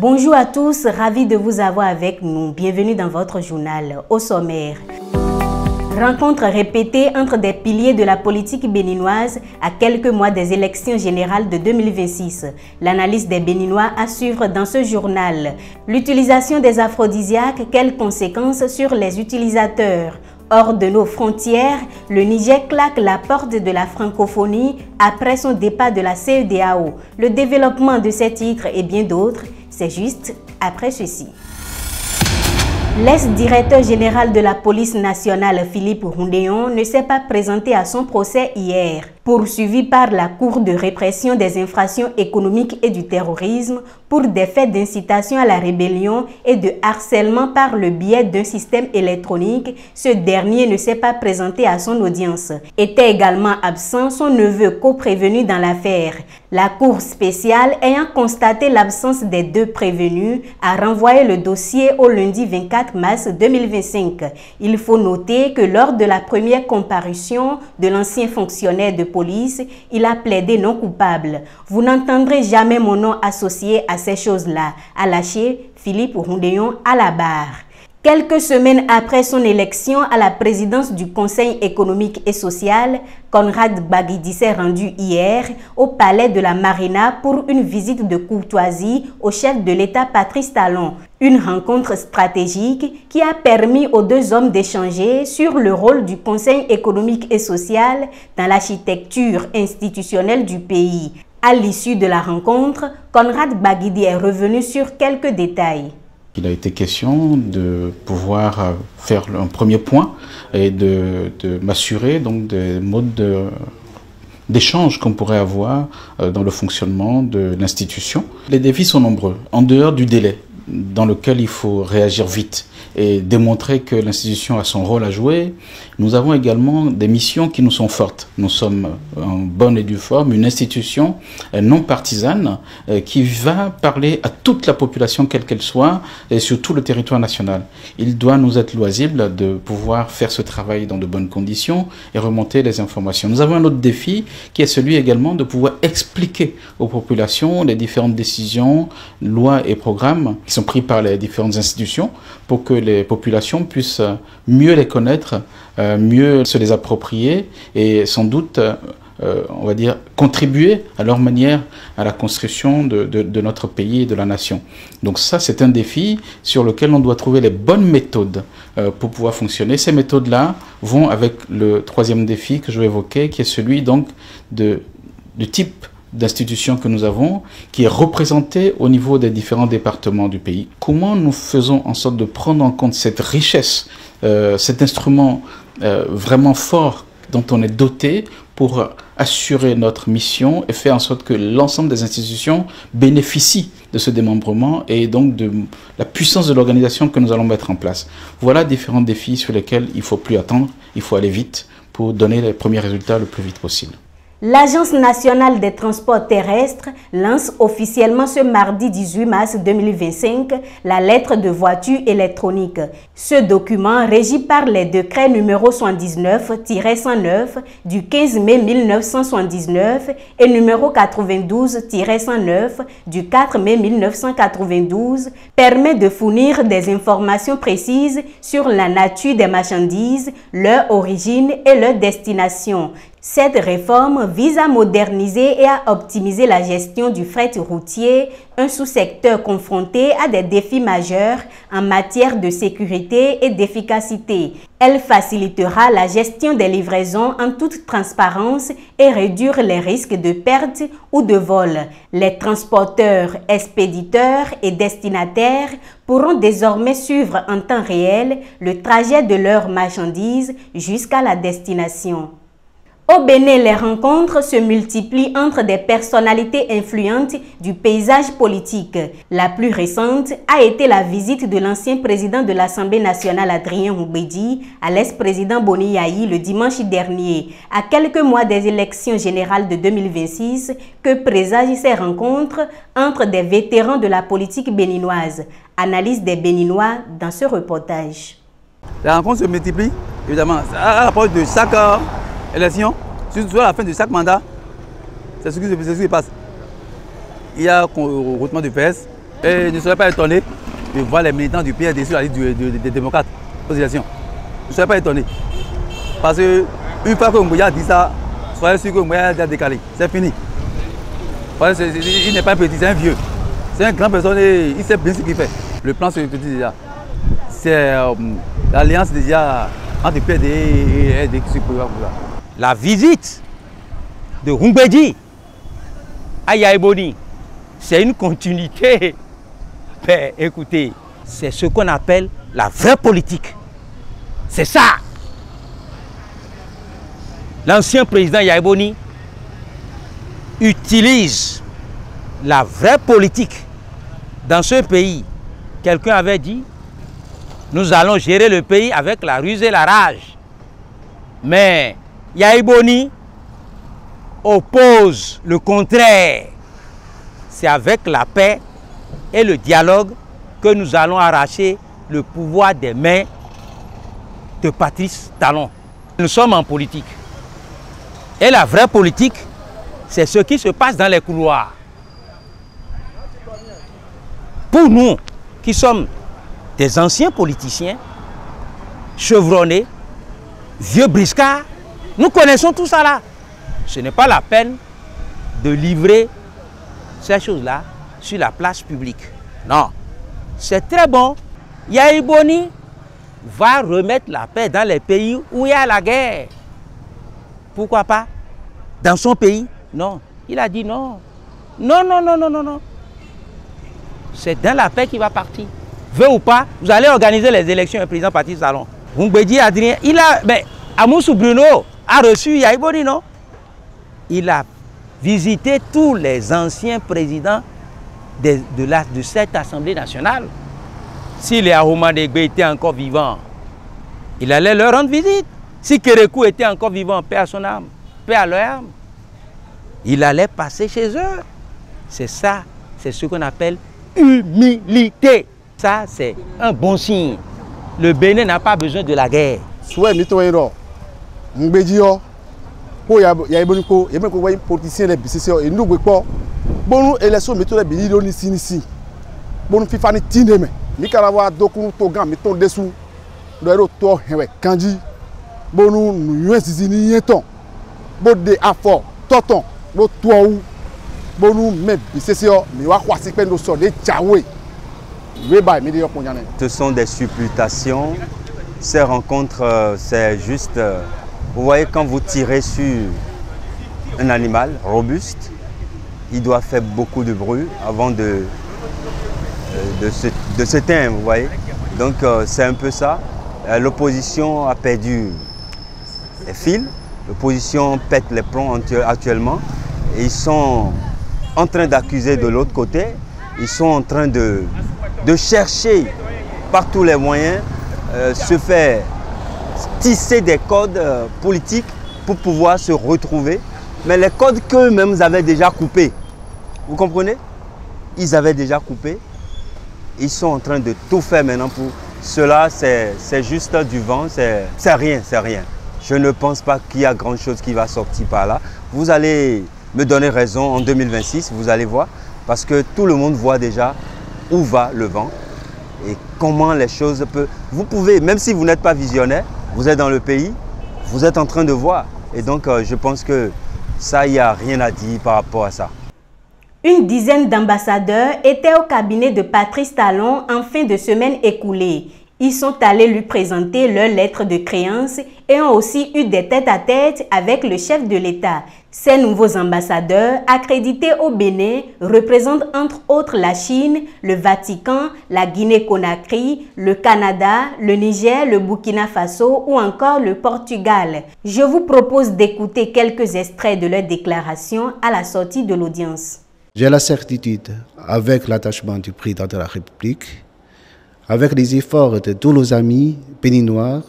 Bonjour à tous, ravi de vous avoir avec nous. Bienvenue dans votre journal. Au sommaire. Rencontre répétée entre des piliers de la politique béninoise à quelques mois des élections générales de 2026. L'analyse des Béninois à suivre dans ce journal. L'utilisation des aphrodisiaques, quelles conséquences sur les utilisateurs? Hors de nos frontières, le Niger claque la porte de la francophonie après son départ de la CEDEAO. Le développement de ces titres et bien d'autres, c'est juste après ceci. L'ex-directeur général de la police nationale, Philippe Roundéon, ne s'est pas présenté à son procès hier. Poursuivi par la Cour de répression des infractions économiques et du terrorisme pour des faits d'incitation à la rébellion et de harcèlement par le biais d'un système électronique, ce dernier ne s'est pas présenté à son audience. Était également absent son neveu co-prévenu dans l'affaire. La Cour spéciale, ayant constaté l'absence des deux prévenus, a renvoyé le dossier au lundi 24 mars 2025. Il faut noter que lors de la première comparution de l'ancien fonctionnaire de police, il a plaidé non coupable. Vous n'entendrez jamais mon nom associé à ces choses-là, a lâché Philippe Roundéon à la barre. Quelques semaines après son élection à la présidence du Conseil économique et social, Conrad Baguidi s'est rendu hier au palais de la Marina pour une visite de courtoisie au chef de l'État Patrice Talon. Une rencontre stratégique qui a permis aux deux hommes d'échanger sur le rôle du Conseil économique et social dans l'architecture institutionnelle du pays. À l'issue de la rencontre, Conrad Baguidi est revenu sur quelques détails. Il a été question de pouvoir faire un premier point et de m'assurer donc des modes d'échange qu'on pourrait avoir dans le fonctionnement de l'institution. Les défis sont nombreux, en dehors du délai dans lequel il faut réagir vite et démontrer que l'institution a son rôle à jouer. Nous avons également des missions qui nous sont fortes. Nous sommes en bonne et due forme une institution non partisane qui va parler à toute la population, quelle qu'elle soit, et sur tout le territoire national. Il doit nous être loisible de pouvoir faire ce travail dans de bonnes conditions et remonter les informations. Nous avons un autre défi qui est celui également de pouvoir expliquer aux populations les différentes décisions, lois et programmes qui sont pris par les différentes institutions pour que les populations puissent mieux les connaître, mieux se les approprier et sans doute, on va dire, contribuer à leur manière à la construction de notre pays et de la nation. Donc ça, c'est un défi sur lequel on doit trouver les bonnes méthodes pour pouvoir fonctionner. Ces méthodes-là vont avec le troisième défi que je vais évoquer, qui est celui donc du type d'institutions que nous avons, qui est représentée au niveau des différents départements du pays. Comment nous faisons en sorte de prendre en compte cette richesse, cet instrument vraiment fort dont on est doté pour assurer notre mission et faire en sorte que l'ensemble des institutions bénéficient de ce démembrement et donc de la puissance de l'organisation que nous allons mettre en place. Voilà différents défis sur lesquels il ne faut plus attendre, il faut aller vite pour donner les premiers résultats le plus vite possible. L'Agence nationale des transports terrestres lance officiellement ce mardi 18 mars 2025 la lettre de voiture électronique. Ce document, régi par les décrets numéro 79-109 du 15 mai 1979 et numéro 92-109 du 4 mai 1992, permet de fournir des informations précises sur la nature des marchandises, leur origine et leur destination. Cette réforme vise à moderniser et à optimiser la gestion du fret routier, un sous-secteur confronté à des défis majeurs en matière de sécurité et d'efficacité. Elle facilitera la gestion des livraisons en toute transparence et réduire les risques de perte ou de vol. Les transporteurs, expéditeurs et destinataires pourront désormais suivre en temps réel le trajet de leurs marchandises jusqu'à la destination. Au Bénin, les rencontres se multiplient entre des personnalités influentes du paysage politique. La plus récente a été la visite de l'ancien président de l'Assemblée nationale Adrien Mbedi à l'ex-président Boni Yayi le dimanche dernier, à quelques mois des élections générales de 2026, que présagent ces rencontres entre des vétérans de la politique béninoise. Analyse des Béninois dans ce reportage. Les rencontres se multiplient, évidemment, à l'approche de chaque élection, surtout à la fin de chaque mandat, c'est ce qui se passe. Il y a un regroupement de fesses, Et ne serais pas étonné de voir les militants du PRD sur la liste des démocrates aux élections. Je ne serais pas étonné. Parce qu'une fois que Mouya dit ça, soyez sûr que Mouya a décalé. C'est fini. Il n'est pas petit, c'est un vieux. C'est une grande personne et il sait bien ce qu'il fait. Le plan, c'est ce que tu dis déjà. C'est l'alliance déjà entre PRD et RD qui se prévoit pour ça. La visite de Humbedi à Yaïboni, c'est une continuité. Mais écoutez, c'est ce qu'on appelle la vraie politique. C'est ça. L'ancien président Yaïboni utilise la vraie politique dans ce pays. Quelqu'un avait dit, nous allons gérer le pays avec la ruse et la rage. Mais Yaïboni oppose le contraire. C'est avec la paix et le dialogue que nous allons arracher le pouvoir des mains de Patrice Talon. Nous sommes en politique. Et la vraie politique, c'est ce qui se passe dans les couloirs. Pour nous, qui sommes des anciens politiciens, chevronnés, vieux briscards, nous connaissons tout ça là. Ce n'est pas la peine de livrer ces choses-là sur la place publique. Non, c'est très bon. Yaïboni va remettre la paix dans les pays où il y a la guerre. Pourquoi pas? Dans son pays? Non. Il a dit non. Non, non, non, non, non, non. C'est dans la paix qu'il va partir. Veut ou pas, vous allez organiser les élections du président Patrice Talon. Humbedi Adrien, il a... Mais Amoussou Bruno a reçu Yaïboni, non? Il a visité tous les anciens présidents de cette Assemblée nationale. Si les Ahomadegbe étaient encore vivants, il allait leur rendre visite. Si Kérékou était encore vivant, paix à son âme, paix à leur âme, il allait passer chez eux. C'est ça, c'est ce qu'on appelle humilité. Ça, c'est un bon signe. Le Bénin n'a pas besoin de la guerre. Il y a des politiciens et des nous bon élection méthode béni ici bon FIFA ni tinde Nicaragua doku togan meton dessous do to hewe kanji bon nous yesi ni yeton bo de afo toton bo to ou bon nous me bisesio mi wa kwasi pe no so de jawe we ba mi de yo konyane. Ce sont des supputations. Ces rencontres c'est juste vous voyez quand vous tirez sur un animal robuste, il doit faire beaucoup de bruit avant de se teindre, vous voyez. Donc c'est un peu ça. L'opposition a perdu les fils, l'opposition pète les plombs actuellement. Et ils sont en train d'accuser de l'autre côté, ils sont en train de chercher par tous les moyens, se faire tisser des codes politiques pour pouvoir se retrouver. Mais les codes qu'eux-mêmes avaient déjà coupés, vous comprenez? Ils avaient déjà coupé. Ils sont en train de tout faire maintenant pour cela. C'est juste du vent, c'est rien, c'est rien. Je ne pense pas qu'il y a grand chose qui va sortir par là. Vous allez me donner raison en 2026, vous allez voir. Parce que tout le monde voit déjà où va le vent et comment les choses peuvent... Vous pouvez, même si vous n'êtes pas visionnaire, vous êtes dans le pays, vous êtes en train de voir. Et donc je pense que ça, il n'y a rien à dire par rapport à ça. Une dizaine d'ambassadeurs étaient au cabinet de Patrice Talon en fin de semaine écoulée. Ils sont allés lui présenter leur lettre de créance et ont aussi eu des tête-à-tête avec le chef de l'État. Ces nouveaux ambassadeurs, accrédités au Bénin, représentent entre autres la Chine, le Vatican, la Guinée-Conakry, le Canada, le Niger, le Burkina Faso ou encore le Portugal. Je vous propose d'écouter quelques extraits de leur déclaration à la sortie de l'audience. J'ai la certitude, avec l'attachement du président de la République, avec les efforts de tous nos amis béninois,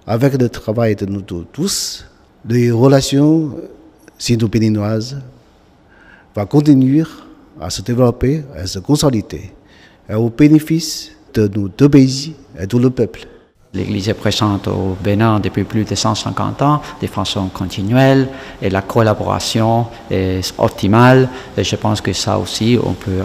avec le travail de nous tous, les relations sino-béninoises vont continuer à se développer, à se consolider, au bénéfice de nos deux pays et tout le peuple. L'Église est présente au Bénin depuis plus de 150 ans, de façon continuelle, et la collaboration est optimale. Et je pense que ça aussi,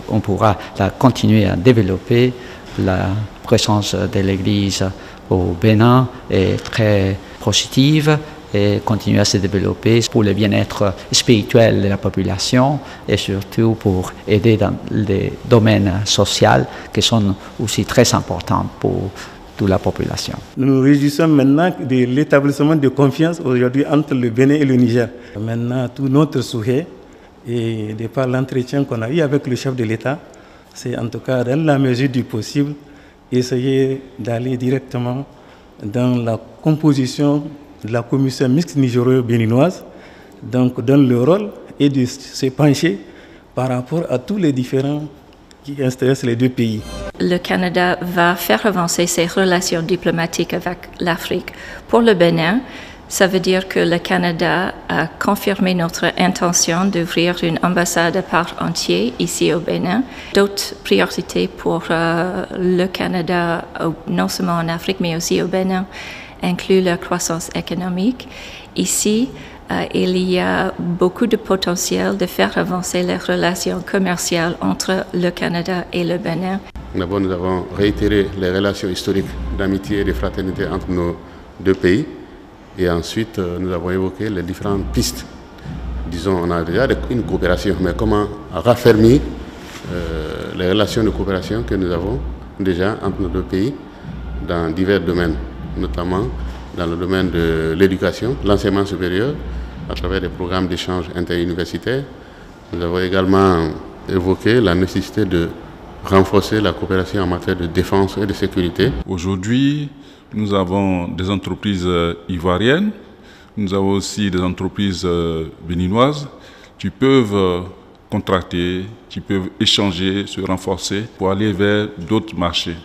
on pourra continuer à développer. La présence de l'Église au Bénin est très positive et continue à se développer pour le bien-être spirituel de la population et surtout pour aider dans les domaines sociaux qui sont aussi très importants pour toute la population. Nous nous réjouissons maintenant de l'établissement de confiance aujourd'hui entre le Bénin et le Niger. Maintenant, tout notre souhait, et de par l'entretien qu'on a eu avec le chef de l'État, c'est en tout cas dans la mesure du possible, essayer d'aller directement dans la composition de la commission mixte nigéro-béninoise, donc dans le rôle et de se pencher par rapport à tous les différends qui intéressent les deux pays. Le Canada va faire avancer ses relations diplomatiques avec l'Afrique. Pour le Bénin, ça veut dire que le Canada a confirmé notre intention d'ouvrir une ambassade à part entière ici au Bénin. D'autres priorités pour le Canada, non seulement en Afrique mais aussi au Bénin, incluent la croissance économique. Ici, il y a beaucoup de potentiel de faire avancer les relations commerciales entre le Canada et le Bénin. D'abord, nous avons réitéré les relations historiques d'amitié et de fraternité entre nos deux pays. Et ensuite, nous avons évoqué les différentes pistes. Disons, on a déjà une coopération, mais comment raffermir les relations de coopération que nous avons déjà entre nos deux pays dans divers domaines, notamment dans le domaine de l'éducation, l'enseignement supérieur, à travers des programmes d'échange interuniversitaires. Nous avons également évoqué la nécessité de renforcer la coopération en matière de défense et de sécurité. Aujourd'hui, nous avons des entreprises ivoiriennes, nous avons aussi des entreprises béninoises qui peuvent contracter, qui peuvent échanger, se renforcer pour aller vers d'autres marchés.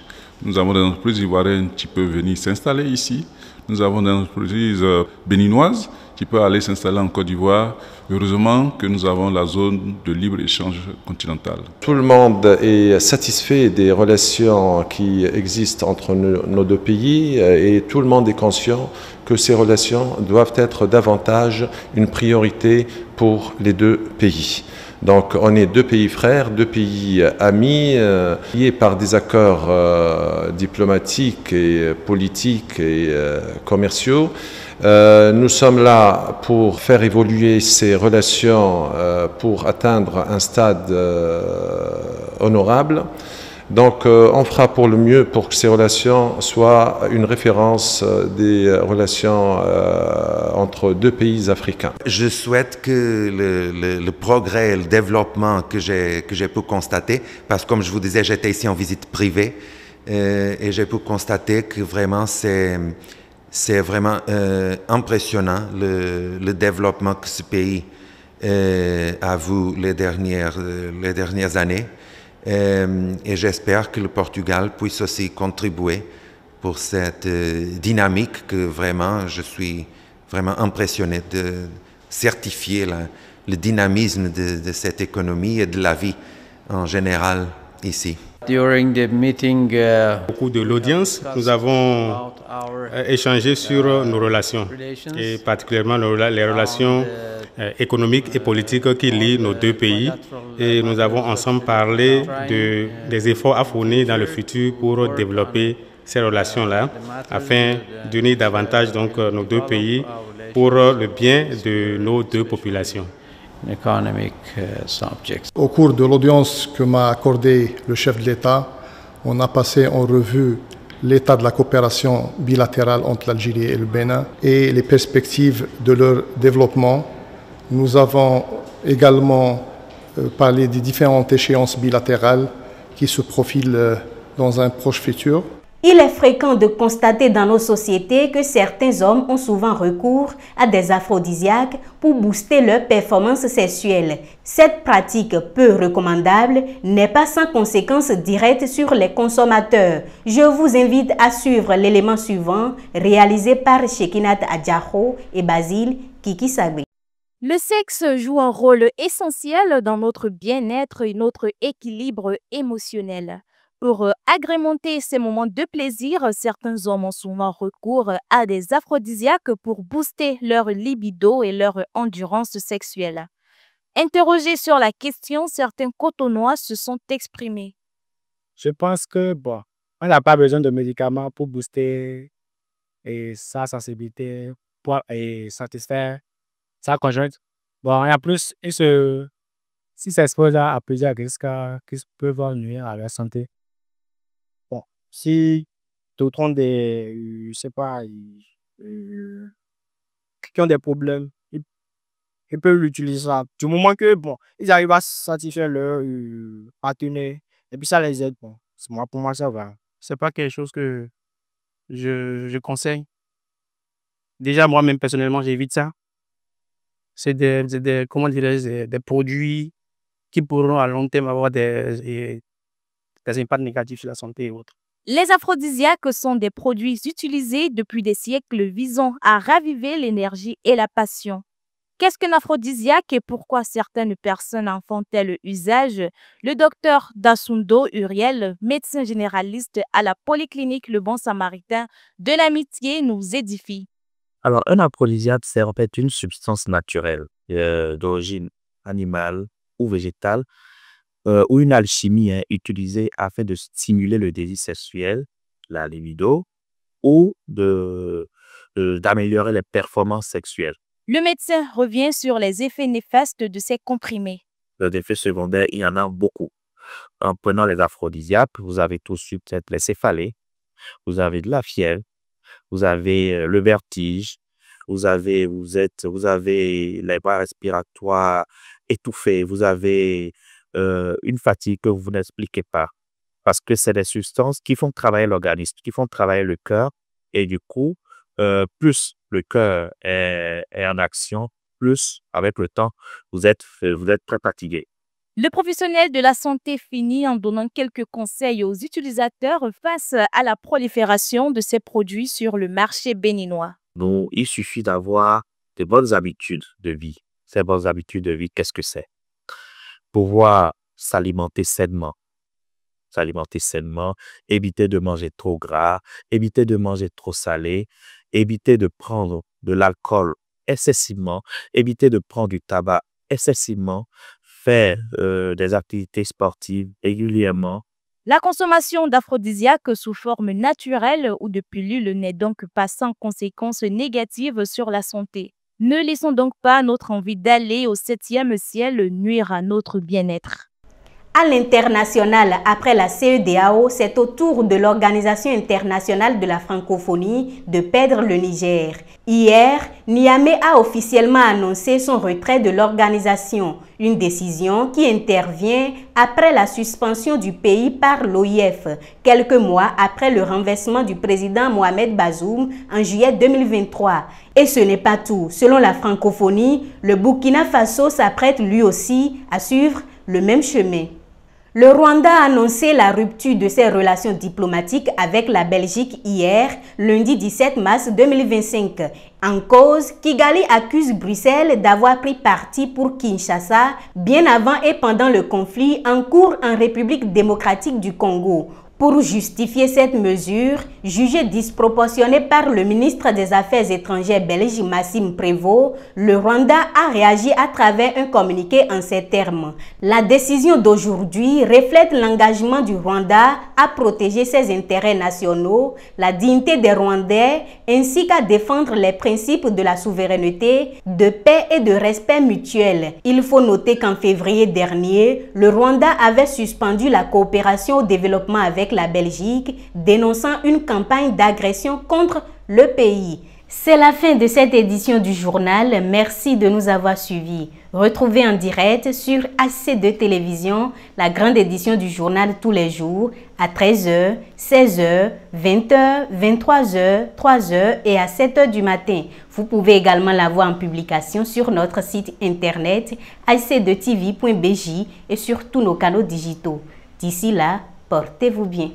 Nous avons des entreprises ivoiriennes qui peuvent venir s'installer ici. Nous avons des entreprises béninoises qui peuvent aller s'installer en Côte d'Ivoire. Heureusement que nous avons la zone de libre-échange continentale. Tout le monde est satisfait des relations qui existent entre nos deux pays et tout le monde est conscient que ces relations doivent être davantage une priorité pour les deux pays. Donc on est deux pays frères, deux pays amis, liés par des accords diplomatiques et politiques et commerciaux. Nous sommes là pour faire évoluer ces relations pour atteindre un stade honorable. Donc on fera pour le mieux pour que ces relations soient une référence des relations entre deux pays africains. Je souhaite que le progrès, le développement que j'ai pu constater, parce que comme je vous disais, j'étais ici en visite privée et j'ai pu constater que vraiment c'est vraiment impressionnant le développement que ce pays a vu les dernières années. Et j'espère que le Portugal puisse aussi contribuer pour cette dynamique que vraiment je suis vraiment impressionné de certifier le dynamisme de cette économie et de la vie en général ici. During the meeting, au cours de l'audience, nous avons échangé sur nos relations et particulièrement les relations économiques et politiques qui lient nos deux pays. Et nous avons ensemble parlé des efforts à fournir dans le futur pour développer ces relations-là afin d'unir davantage donc, nos deux pays pour le bien de nos deux populations. Au cours de l'audience que m'a accordée le chef de l'État, on a passé en revue l'état de la coopération bilatérale entre l'Algérie et le Bénin et les perspectives de leur développement. Nous avons également parlé des différentes échéances bilatérales qui se profilent dans un proche futur. Il est fréquent de constater dans nos sociétés que certains hommes ont souvent recours à des aphrodisiaques pour booster leur performance sexuelle. Cette pratique peu recommandable n'est pas sans conséquences directes sur les consommateurs. Je vous invite à suivre l'élément suivant réalisé par Shekinat Adjaho et Basile Kikisagbe. Le sexe joue un rôle essentiel dans notre bien-être et notre équilibre émotionnel. Pour agrémenter ces moments de plaisir, certains hommes ont souvent recours à des aphrodisiaques pour booster leur libido et leur endurance sexuelle. Interrogés sur la question, certains Cotonois se sont exprimés. Je pense que, bon, on n'a pas besoin de médicaments pour booster sa sensibilité et satisfaire sa conjointe. Bon, et en plus, si s'expose à plusieurs risques qui peuvent nuire à leur santé. Bon, si d'autres ont je sais pas, qui ont des problèmes, ils peuvent l'utiliser ça. Du moment que, bon, ils arrivent à satisfaire leur partenaire, et puis ça les aide. Bon, pour moi, ça va. C'est pas quelque chose que je conseille. Déjà, moi-même, personnellement, j'évite ça. C'est comment dirais-je, des produits qui pourront à long terme avoir des impacts négatifs sur la santé et autres. Les aphrodisiaques sont des produits utilisés depuis des siècles visant à raviver l'énergie et la passion. Qu'est-ce qu'un aphrodisiaque et pourquoi certaines personnes en font-elles usage? Le docteur Dassundo Uriel, médecin généraliste à la polyclinique Le Bon Samaritain de l'Amitié, nous édifie. Alors, un aphrodisiaque, c'est en fait une substance naturelle d'origine animale ou végétale ou une alchimie utilisée afin de stimuler le désir sexuel, la libido, ou d'améliorer les performances sexuelles. Le médecin revient sur les effets néfastes de ces comprimés. Les effets secondaires, il y en a beaucoup. En prenant les aphrodisiaques, vous avez tout de suite peut-être les céphalées, vous avez de la fièvre, vous avez le vertige, vous avez les bras respiratoires étouffés, vous avez une fatigue que vous n'expliquez pas. Parce que c'est des substances qui font travailler l'organisme, qui font travailler le cœur. Et du coup, plus le cœur est en action, plus avec le temps, vous êtes très fatigué. Le professionnel de la santé finit en donnant quelques conseils aux utilisateurs face à la prolifération de ces produits sur le marché béninois. Donc, il suffit d'avoir de bonnes habitudes de vie. Ces bonnes habitudes de vie, qu'est-ce que c'est? Pouvoir s'alimenter sainement, éviter de manger trop gras, éviter de manger trop salé, éviter de prendre de l'alcool excessivement, éviter de prendre du tabac excessivement, faire des activités sportives régulièrement. La consommation d'aphrodisiaques sous forme naturelle ou de pilules n'est donc pas sans conséquences négatives sur la santé. Ne laissons donc pas notre envie d'aller au 7e ciel nuire à notre bien-être. À l'international, après la CEDEAO, c'est au tour de l'Organisation internationale de la francophonie de perdre le Niger. Hier, Niamey a officiellement annoncé son retrait de l'organisation, une décision qui intervient après la suspension du pays par l'OIF, quelques mois après le renversement du président Mohamed Bazoum en juillet 2023. Et ce n'est pas tout. Selon la francophonie, le Burkina Faso s'apprête lui aussi à suivre le même chemin. Le Rwanda a annoncé la rupture de ses relations diplomatiques avec la Belgique hier, lundi 17 mars 2025. En cause, Kigali accuse Bruxelles d'avoir pris parti pour Kinshasa bien avant et pendant le conflit en cours en République démocratique du Congo. Pour justifier cette mesure, jugée disproportionnée par le ministre des Affaires étrangères belge Maxime Prévost, le Rwanda a réagi à travers un communiqué en ces termes. La décision d'aujourd'hui reflète l'engagement du Rwanda à protéger ses intérêts nationaux, la dignité des Rwandais, ainsi qu'à défendre les principes de la souveraineté, de paix et de respect mutuel. Il faut noter qu'en février dernier, le Rwanda avait suspendu la coopération au développement avec la Belgique, dénonçant une campagne d'agression contre le pays. C'est la fin de cette édition du journal. Merci de nous avoir suivis. Retrouvez en direct sur AC2 Télévision la grande édition du journal tous les jours à 13h, 16h, 20h, 23h, 3h et à 7h du matin. Vous pouvez également la voir en publication sur notre site internet ac2tv.bj et sur tous nos canaux digitaux. D'ici là, portez-vous bien.